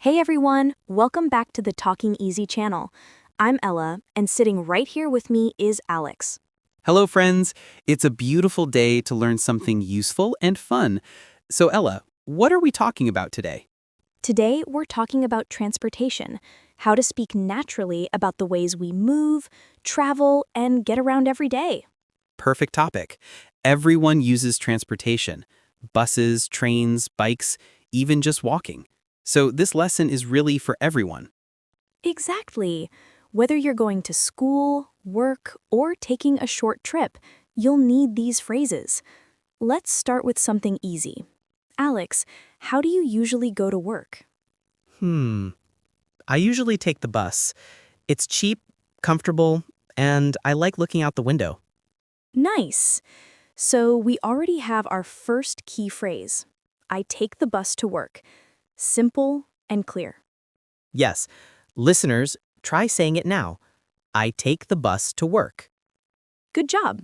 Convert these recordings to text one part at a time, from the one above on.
Hey everyone, welcome back to the Talking Easy channel. I'm Ella, and sitting right here with me is Alex. Hello, friends. It's a beautiful day to learn something useful and fun. So, Ella, what are we talking about today? Today, we're talking about transportation, how to speak naturally about the ways we move, travel, and get around every day. Perfect topic. Everyone uses transportation buses, trains, bikes, even just walking. So, this lesson is really for everyone. Exactly. Whether you're going to school, work, or taking a short trip, you'll need these phrases. Let's start with something easy. Alex, how do you usually go to work? I usually take the bus. It's cheap, comfortable, and I like looking out the window. Nice. So we already have our first key phrase. I take the bus to work. Simple and clear. Yes, listeners, try saying it now. I take the bus to work. Good job.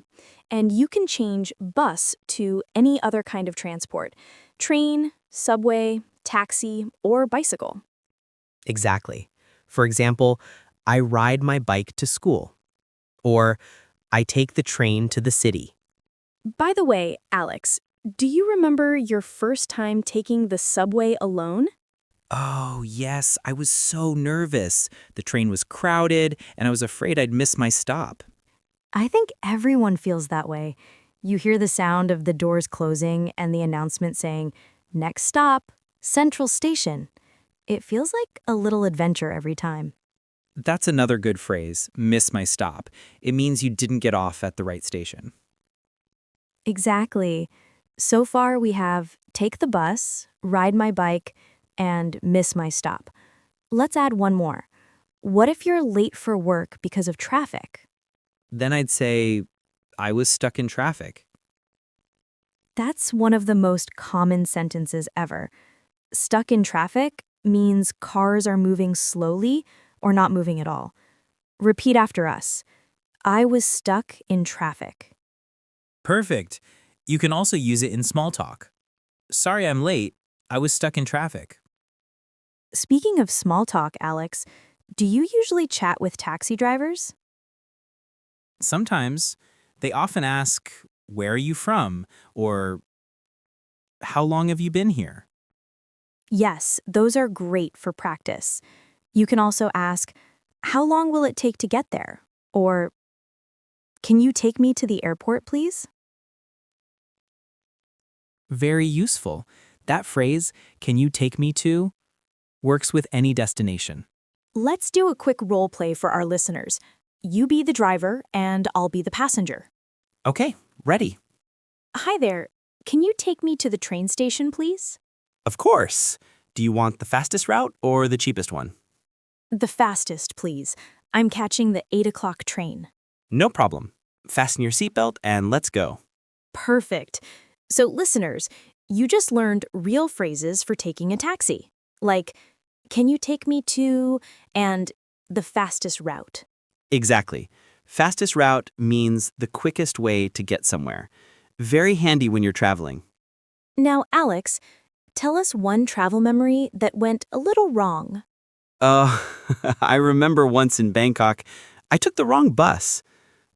And you can change bus to any other kind of transport. Train, subway, taxi, or bicycle. Exactly. For example, I ride my bike to school. Or I take the train to the city. By the way, Alex, do you remember your first time taking the subway alone? Oh, yes, I was so nervous. The train was crowded, and I was afraid I'd miss my stop. I think everyone feels that way. You hear the sound of the doors closing and the announcement saying, "Next stop, Central Station." It feels like a little adventure every time. That's another good phrase, miss my stop. It means you didn't get off at the right station. Exactly. So far, we have take the bus, ride my bike, and miss my stop. Let's add one more. What if you're late for work because of traffic? Then I'd say, I was stuck in traffic. That's one of the most common sentences ever. Stuck in traffic means cars are moving slowly or not moving at all. Repeat after us. I was stuck in traffic. Perfect. You can also use it in small talk. Sorry I'm late. I was stuck in traffic. Speaking of small talk, Alex, do you usually chat with taxi drivers? Sometimes they often ask, "Where are you from?" or "How long have you been here?" Yes, those are great for practice. You can also ask, how long will it take to get there? Or, can you take me to the airport, please? Very useful. That phrase, "Can you take me to?" works with any destination. Let's do a quick role play for our listeners. You be the driver, and I'll be the passenger. Okay, ready. Hi there. Can you take me to the train station, please? Of course. Do you want the fastest route or the cheapest one? The fastest, please. I'm catching the 8 o'clock train. No problem. Fasten your seatbelt and let's go. Perfect. So, listeners, you just learned real phrases for taking a taxi, like, can you take me to, and the fastest route. Exactly. Fastest route means the quickest way to get somewhere. Very handy when you're traveling. Now, Alex, tell us one travel memory that went a little wrong. Uh, I remember once in Bangkok, I took the wrong bus.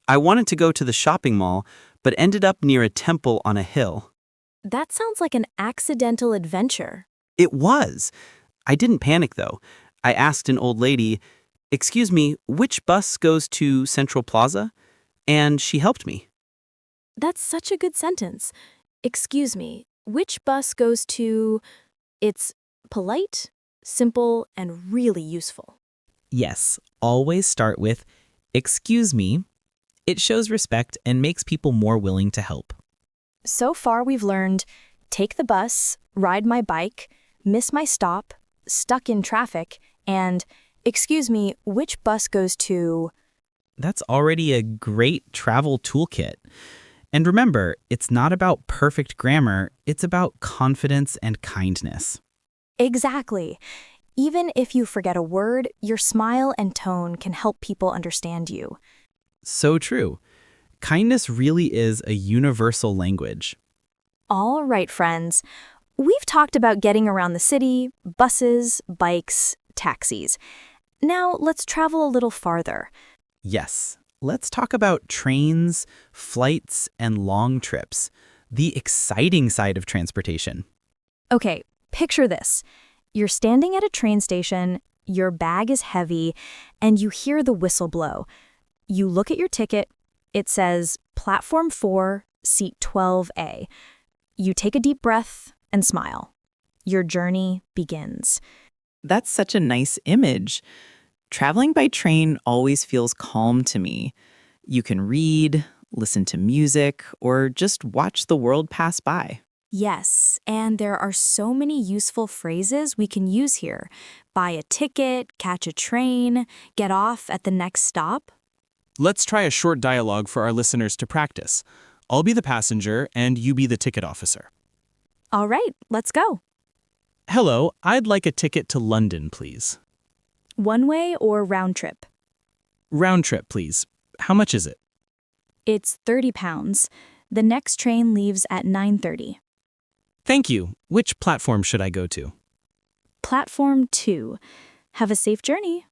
I wanted to go to the shopping mall, but ended up near a temple on a hill. That sounds like an accidental adventure. It was. I didn't panic though. I asked an old lady, "Excuse me, which bus goes to Central Plaza?" And she helped me. That's such a good sentence. Excuse me, which bus goes to... It's polite, simple, and really useful. Yes, always start with, "Excuse me." It shows respect and makes people more willing to help. So far, we've learned take the bus, ride my bike, miss my stop, stuck in traffic, and excuse me, which bus goes to... That's already a great travel toolkit. And remember, it's not about perfect grammar, it's about confidence and kindness. Exactly. Even if you forget a word, your smile and tone can help people understand you. So true. Kindness really is a universal language. All right, friends. We've talked about getting around the city, buses, bikes, taxis. Now let's travel a little farther. Yes, let's talk about trains, flights, and long trips, the exciting side of transportation. Okay, picture this. You're standing at a train station, your bag is heavy, and you hear the whistle blow. You look at your ticket, it says Platform 4, Seat 12A. You take a deep breath and smile. Your journey begins. That's such a nice image. Traveling by train always feels calm to me. You can read, listen to music, or just watch the world pass by. Yes, and there are so many useful phrases we can use here. Buy a ticket, catch a train, get off at the next stop. Let's try a short dialogue for our listeners to practice. I'll be the passenger and you be the ticket officer. All right, let's go. Hello, I'd like a ticket to London, please. One way or round trip? Round trip, please. How much is it? It's £30. The next train leaves at 9:30. Thank you. Which platform should I go to? Platform 2. Have a safe journey.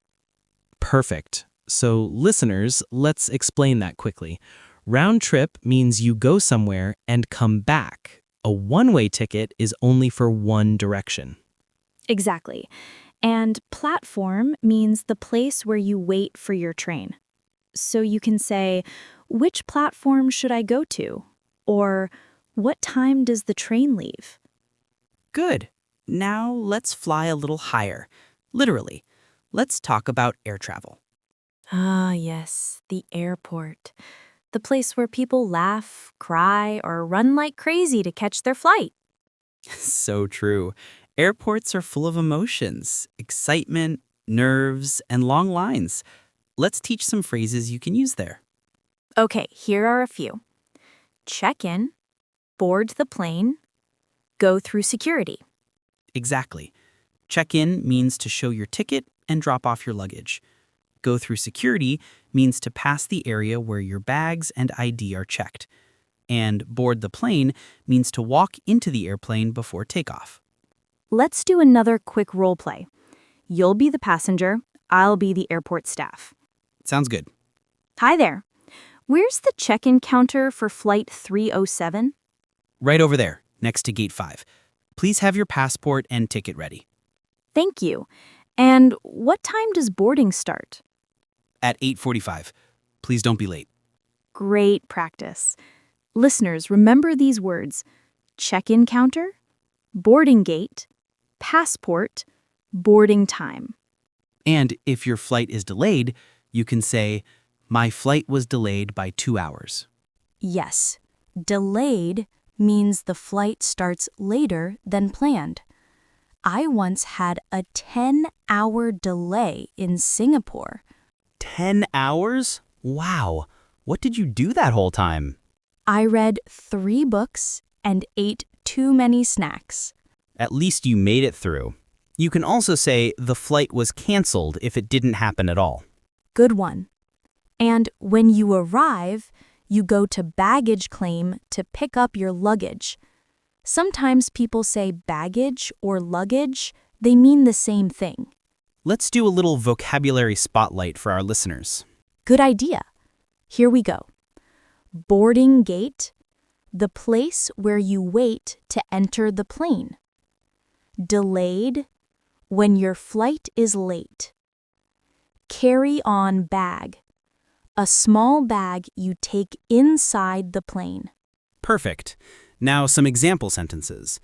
Perfect. So, listeners, let's explain that quickly. Round trip means you go somewhere and come back. A one-way ticket is only for one direction. Exactly. And platform means the place where you wait for your train. So you can say, which platform should I go to? Or, what time does the train leave? Good. Now let's fly a little higher. Literally. Let's talk about air travel. Ah, yes, the airport. The place where people laugh, cry, or run like crazy to catch their flight. So true. Airports are full of emotions, excitement, nerves, and long lines. Let's teach some phrases you can use there. Okay, here are a few. Check in, board the plane, go through security. Exactly. Check-in means to show your ticket and drop off your luggage. Go through security means to pass the area where your bags and ID are checked. And board the plane means to walk into the airplane before takeoff. Let's do another quick role play. You'll be the passenger, I'll be the airport staff. Sounds good. Hi there. Where's the check-in counter for flight 307? Right over there, next to gate 5. Please have your passport and ticket ready. Thank you. And what time does boarding start? At 8:45. Please don't be late. Great practice. Listeners, remember these words: check-in counter, boarding gate, passport, boarding time. And if your flight is delayed, you can say, my flight was delayed by 2 hours. Yes, delayed means the flight starts later than planned. I once had a 10-hour delay in Singapore. 10 hours? Wow. What did you do that whole time? I read 3 books and ate too many snacks. At least you made it through. You can also say the flight was canceled if it didn't happen at all. Good one. And when you arrive, you go to baggage claim to pick up your luggage. Sometimes people say baggage or luggage. They mean the same thing. Let's do a little vocabulary spotlight for our listeners. Good idea. Here we go. Boarding gate, the place where you wait to enter the plane. Delayed, when your flight is late. Carry-on bag, a small bag you take inside the plane. Perfect. Now some example sentences.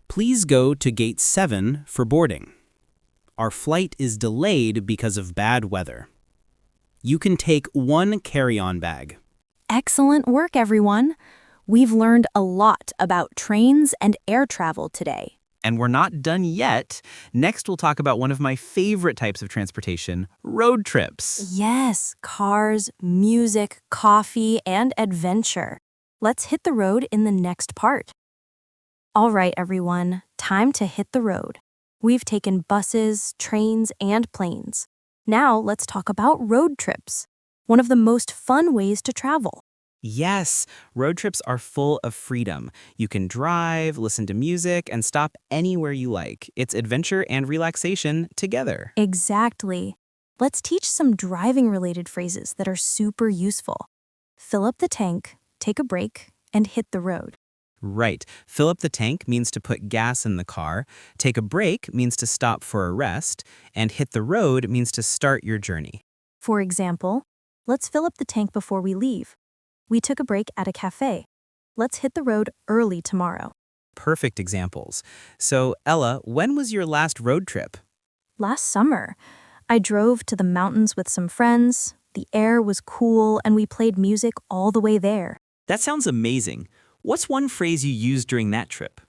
Please go to gate 7 for boarding. Our flight is delayed because of bad weather. You can take 1 carry-on bag. Excellent work, everyone. We've learned a lot about trains and air travel today. And we're not done yet. Next, we'll talk about one of my favorite types of transportation, road trips. Yes, cars, music, coffee, and adventure. Let's hit the road in the next part. All right, everyone, time to hit the road. We've taken buses, trains, and planes. Now let's talk about road trips, one of the most fun ways to travel. Yes, road trips are full of freedom. You can drive, listen to music, and stop anywhere you like. It's adventure and relaxation together. Exactly. Let's teach some driving-related phrases that are super useful. Fill up the tank, take a break, and hit the road. Right. Fill up the tank means to put gas in the car. Take a break means to stop for a rest. And hit the road means to start your journey. For example, let's fill up the tank before we leave. We took a break at a cafe. Let's hit the road early tomorrow. Perfect examples. So, Ella, when was your last road trip? Last summer, I drove to the mountains with some friends. The air was cool and we played music all the way there. That sounds amazing. What's one phrase you used during that trip?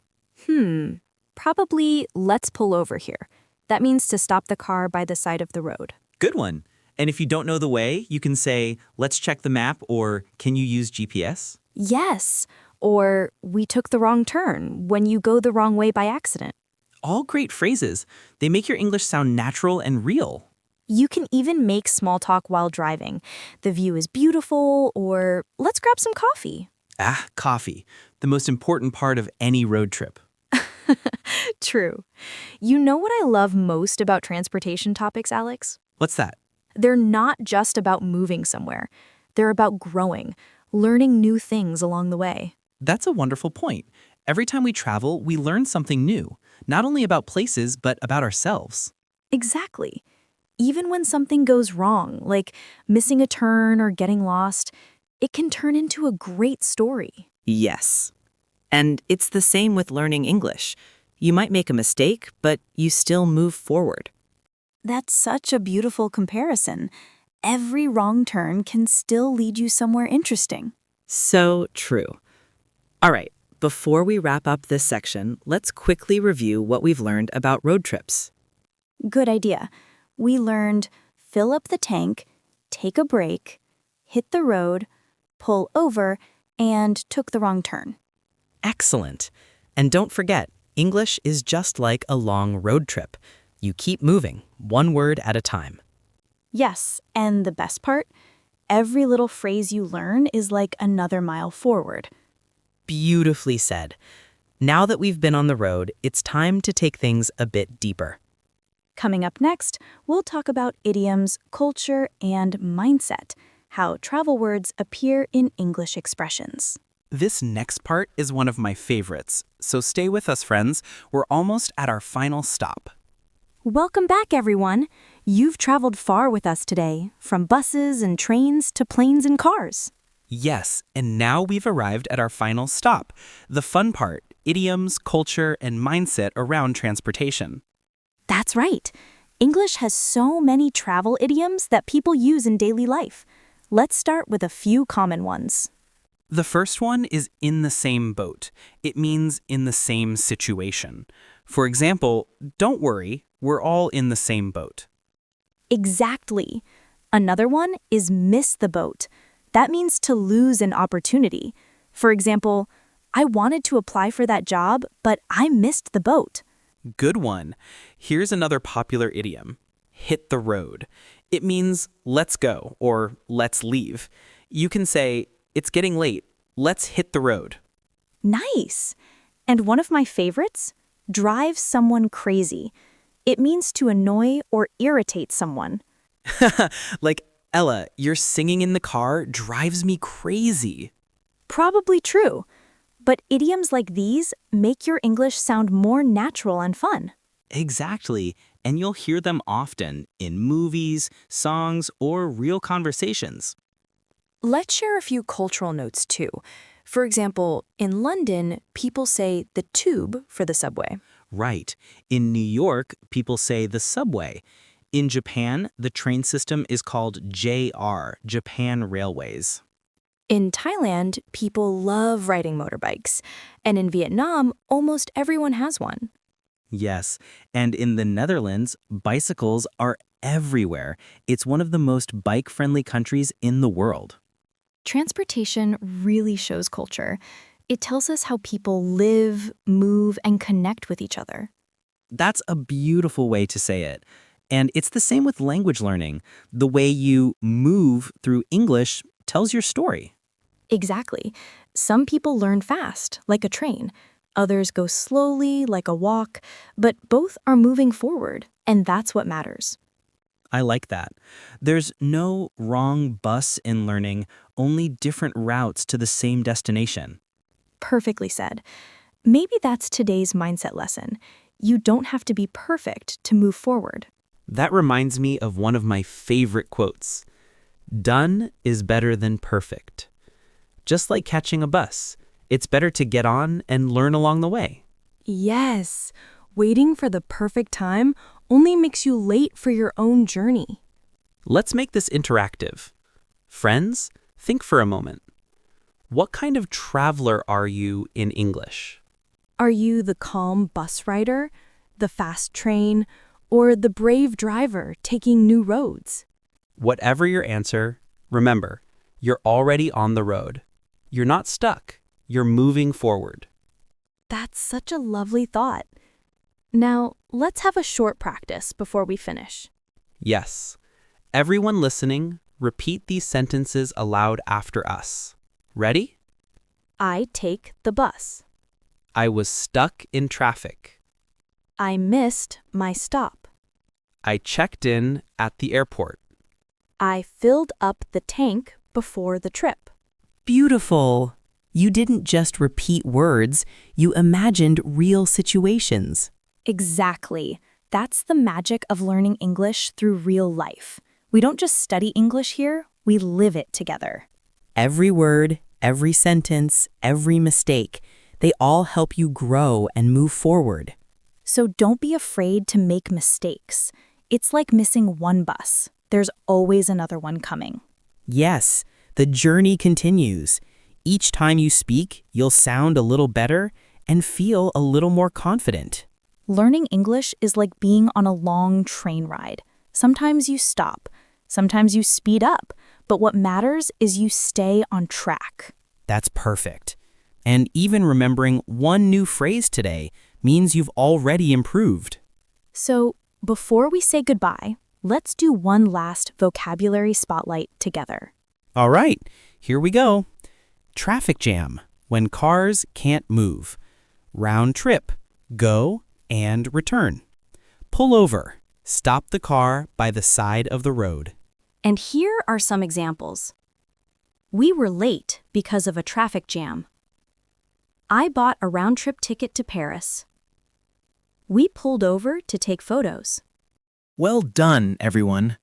Probably let's pull over here. That means to stop the car by the side of the road. Good one. And if you don't know the way, you can say, let's check the map, or can you use GPS? Yes, or we took the wrong turn when you go the wrong way by accident. All great phrases. They make your English sound natural and real. You can even make small talk while driving. The view is beautiful, or let's grab some coffee. Ah, coffee. The most important part of any road trip. True. You know what I love most about transportation topics, Alex? What's that? They're not just about moving somewhere. They're about growing, learning new things along the way. That's a wonderful point. Every time we travel, we learn something new, not only about places, but about ourselves. Exactly. Even when something goes wrong, like missing a turn or getting lost, it can turn into a great story. Yes. And it's the same with learning English. You might make a mistake, but you still move forward. That's such a beautiful comparison. Every wrong turn can still lead you somewhere interesting. So true. All right, before we wrap up this section, let's quickly review what we've learned about road trips. Good idea. We learned fill up the tank, take a break, hit the road, pull over, and took the wrong turn. Excellent. And don't forget, English is just like a long road trip. You keep moving, one word at a time. Yes, and the best part? Every little phrase you learn is like another mile forward. Beautifully said. Now that we've been on the road, it's time to take things a bit deeper. Coming up next, we'll talk about idioms, culture, and mindset, how travel words appear in English expressions. This next part is one of my favorites, so stay with us, friends. We're almost at our final stop. Welcome back, everyone. You've traveled far with us today, from buses and trains to planes and cars. Yes, and now we've arrived at our final stop, the fun part, idioms, culture, and mindset around transportation. That's right. English has so many travel idioms that people use in daily life. Let's start with a few common ones. The first one is in the same boat. It means in the same situation. For example, don't worry, we're all in the same boat. Exactly. Another one is miss the boat. That means to lose an opportunity. For example, I wanted to apply for that job, but I missed the boat. Good one. Here's another popular idiom. Hit the road. It means let's go or let's leave. You can say, it's getting late. Let's hit the road. Nice. And one of my favorites, drive someone crazy. It means to annoy or irritate someone. Like, Ella, your singing in the car drives me crazy. Probably true. But idioms like these make your English sound more natural and fun. Exactly, and you'll hear them often in movies, songs, or real conversations. Let's share a few cultural notes too. For example, in London, people say the tube for the subway. Right. In New York, people say the subway. In Japan, the train system is called JR, Japan Railways. In Thailand, people love riding motorbikes. And in Vietnam, almost everyone has one. Yes, and in the Netherlands, bicycles are everywhere. It's one of the most bike-friendly countries in the world. Transportation really shows culture. It tells us how people live, move, and connect with each other. That's a beautiful way to say it. And it's the same with language learning. The way you move through English tells your story. Exactly. Some people learn fast, like a train. Others go slowly, like a walk, but both are moving forward, and that's what matters. I like that. There's no wrong bus in learning, only different routes to the same destination. Perfectly said. Maybe that's today's mindset lesson. You don't have to be perfect to move forward. That reminds me of one of my favorite quotes. Done is better than perfect. Just like catching a bus, it's better to get on and learn along the way. Yes, waiting for the perfect time only makes you late for your own journey. Let's make this interactive. Friends, think for a moment. What kind of traveler are you in English? Are you the calm bus rider, the fast train, or the brave driver taking new roads? Whatever your answer, remember, you're already on the road. You're not stuck. You're moving forward. That's such a lovely thought. Now, let's have a short practice before we finish. Yes. Everyone listening, repeat these sentences aloud after us. Ready? I take the bus. I was stuck in traffic. I missed my stop. I checked in at the airport. I filled up the tank before the trip. Beautiful. You didn't just repeat words, you imagined real situations. Exactly. That's the magic of learning English through real life. We don't just study English here, we live it together. Every word, every sentence, every mistake, they all help you grow and move forward. So don't be afraid to make mistakes. It's like missing one bus. There's always another one coming. Yes, the journey continues. Each time you speak, you'll sound a little better and feel a little more confident. Learning English is like being on a long train ride. Sometimes you stop, sometimes you speed up, but what matters is you stay on track. That's perfect. And even remembering one new phrase today means you've already improved. So, before we say goodbye, let's do one last vocabulary spotlight together. All right, here we go. Traffic jam, when cars can't move. Round trip, go and return. Pull over, stop the car by the side of the road. And here are some examples. We were late because of a traffic jam. I bought a round-trip ticket to Paris. We pulled over to take photos. Well done, everyone.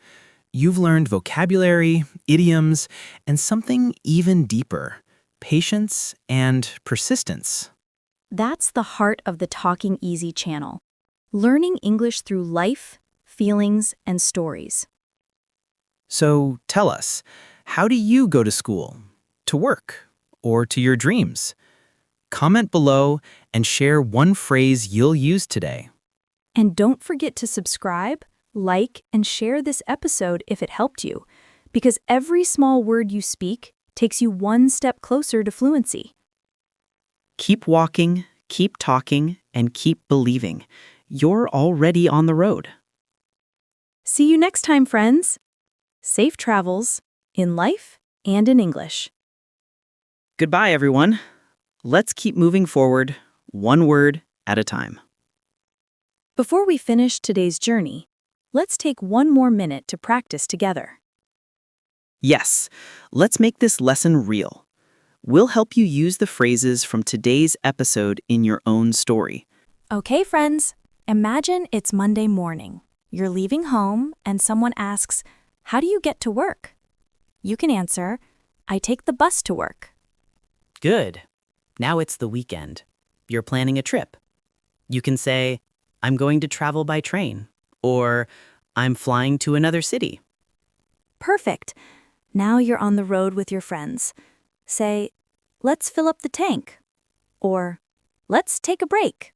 You've learned vocabulary, idioms, and something even deeper, patience and persistence. That's the heart of the Talking Easy channel. Learning English through life, feelings, and stories. So tell us, how do you go to school, to work, or to your dreams? Comment below and share one phrase you'll use today. And don't forget to subscribe, like, and share this episode if it helped you, because every small word you speak takes you one step closer to fluency. Keep walking, keep talking, and keep believing. You're already on the road. See you next time, friends. Safe travels, in life and in English. Goodbye, everyone. Let's keep moving forward, one word at a time. Before we finish today's journey, let's take one more minute to practice together. Yes, let's make this lesson real. We'll help you use the phrases from today's episode in your own story. Okay, friends, imagine it's Monday morning. You're leaving home and someone asks, "How do you get to work?" You can answer, "I take the bus to work." Good. Now it's the weekend. You're planning a trip. You can say, "I'm going to travel by train," or "I'm flying to another city." Perfect. Now you're on the road with your friends. Say, "Let's fill up the tank," or "Let's take a break."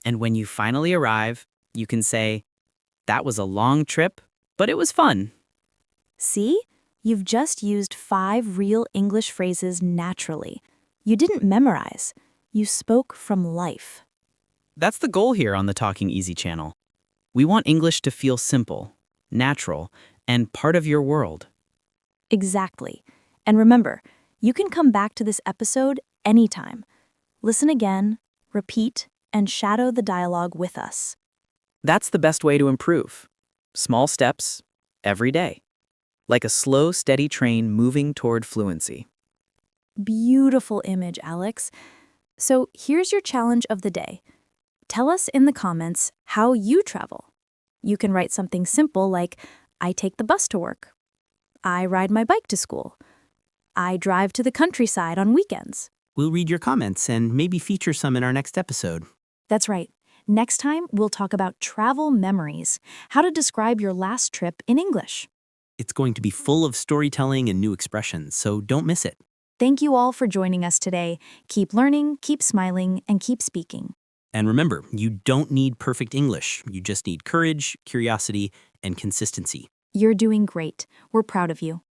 And when you finally arrive, you can say, "That was a long trip, but it was fun." See? You've just used 5 real English phrases naturally. You didn't memorize. You spoke from life. That's the goal here on the Talking Easy channel. We want English to feel simple, natural, and part of your world. Exactly. And remember, You can come back to this episode anytime. Listen again, repeat, and shadow the dialogue with us. That's the best way to improve. Small steps, every day. Like a slow, steady train moving toward fluency. Beautiful image, Alex. So here's your challenge of the day. Tell us in the comments how you travel. You can write something simple like, I take the bus to work. I ride my bike to school. I drive to the countryside on weekends. We'll read your comments and maybe feature some in our next episode. That's right. Next time, we'll talk about travel memories, how to describe your last trip in English. It's going to be full of storytelling and new expressions, so don't miss it. Thank you all for joining us today. Keep learning, keep smiling, and keep speaking. And remember, you don't need perfect English. You just need courage, curiosity, and consistency. You're doing great. We're proud of you.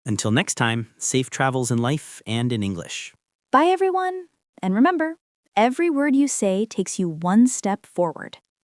Until next time, safe travels in life and in English. Bye, everyone. And remember, every word you say takes you one step forward.